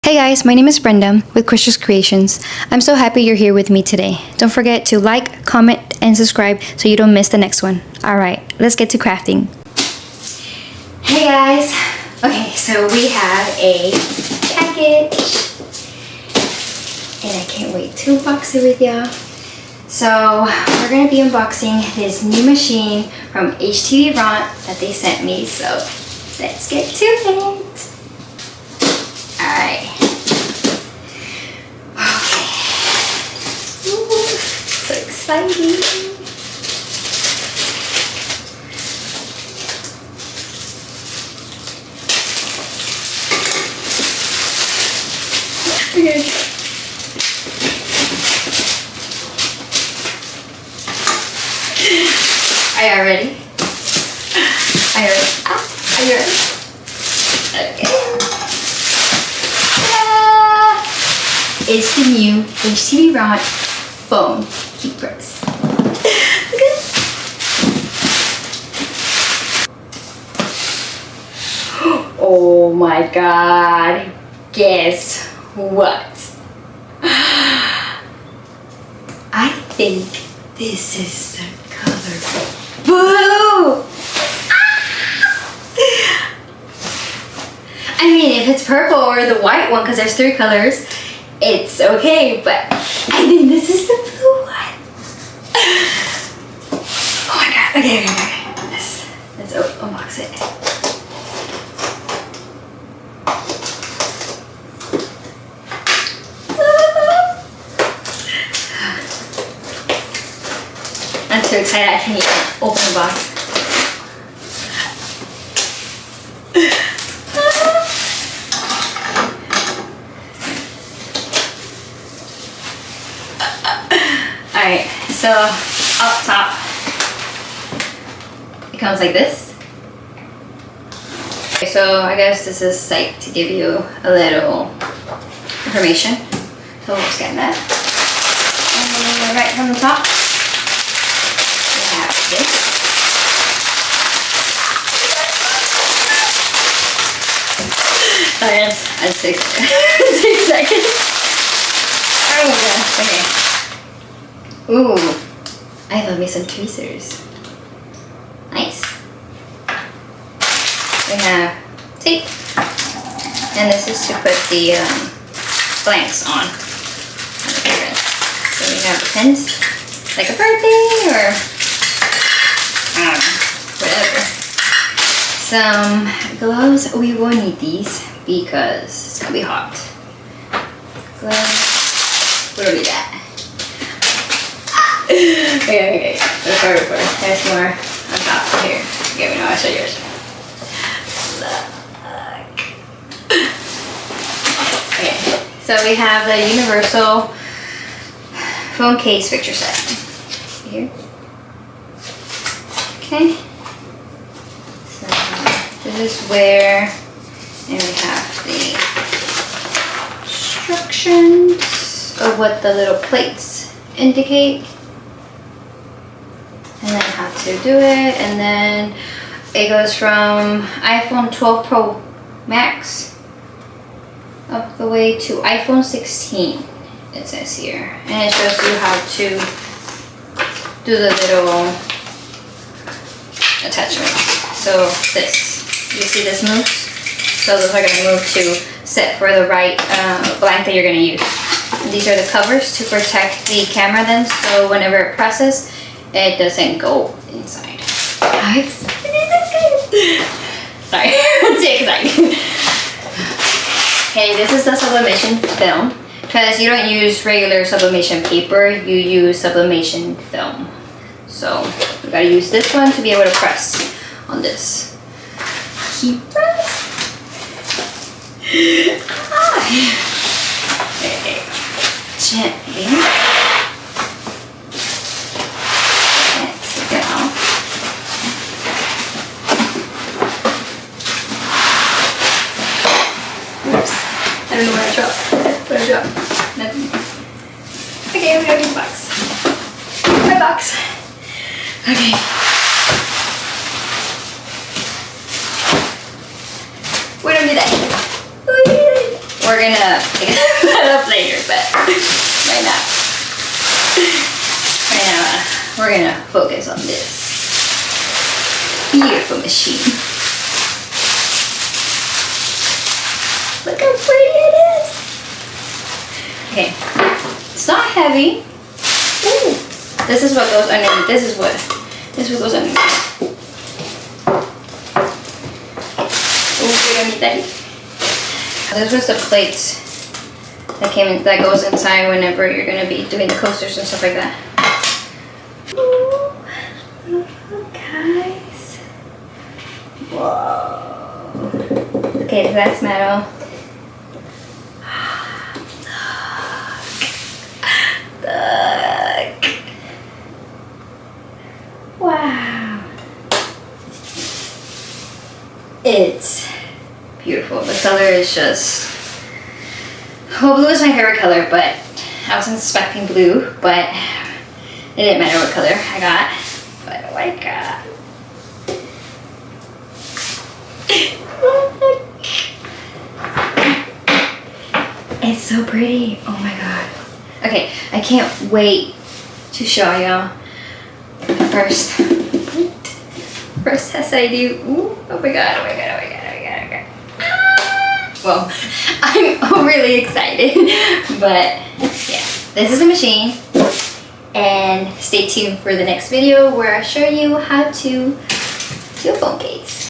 Hey guys, my name is Brenda with Christian's Creations. I'm so happy you're here with me today. Don't forget to like, comment, and subscribe so you don't miss the next one. Alright, let's get to crafting. Hey guys! Okay, so we have a package. And I can't wait to unbox it with y'all. So, we're going to be unboxing this new machine from HTVRONT that they sent me. So, let's get to it. Alright. Okay. Ooh, so exciting. Okay. Are you ready? Are you ready? Are you ready? Okay. It's the new HTVRONT phone keepers. Okay. Oh my god. Guess what? I think this is the color blue. I mean, if it's purple or the white one, because there's 3 colors, it's okay, but I think this is the blue one. Oh my god, okay. Let's unbox it. I'm so excited I can't even open the box. Alright, so up top, it comes like this. Okay, so I guess this is like to give you a little information. So we'll scan that. And right from the top, we have this. Sorry, that's 6 seconds. Oh my gosh, okay. Ooh, I love me some tweezers. Nice. We have tape, and this is to put the blanks on. So we have pins, like a birthday or I don't know, whatever. Some gloves. We will need these because it's gonna be hot. Gloves. We don't need that. Okay. Let's start recording. There's more on top here. Okay, we know I'll show yours. Look. Okay, so we have the universal phone case picture set here. Okay. So this is where, and we have the instructions of what the little plates indicate. And then how to do it, and then it goes from iPhone 12 Pro Max up the way to iPhone 16, it says here. And it shows you how to do the little attachments. So this, you see this moves? So those are going to move to set for the right blank that you're going to use. These are the covers to protect the camera then, so whenever it presses, it doesn't go inside. How excited is this? Sorry, I'm too excited. Okay, this is the sublimation film. Because you don't use regular sublimation paper, you use sublimation film. So, we gotta use this one to be able to press on this. Keep press. Okay, gently. I don't know where I dropped. Nothing. Okay, we got a box. My box. Okay. We don't do that. we're gonna pick that up later, but right now we're gonna focus on this beautiful machine. Look how pretty it is. Okay, it's not heavy. Ooh, this is what goes underneath. This is what goes underneath. Ooh, we don't need that. This was the plates that came in, that goes inside whenever you're gonna be doing the coasters and stuff like that. Ooh, look, guys. Whoa. Okay, so that's metal. Look. Wow. It's beautiful. The color is just... Well, blue is my favorite color, but I wasn't expecting blue, but it didn't matter what color I got. But oh my god. It's so pretty. Oh my god. Okay, I can't wait to show y'all. First test I do. Ooh, oh my god, oh my god, oh my god, oh my god, oh my god. Well, I'm really excited, but yeah, this is the machine, and stay tuned for the next video where I show you how to do a phone case.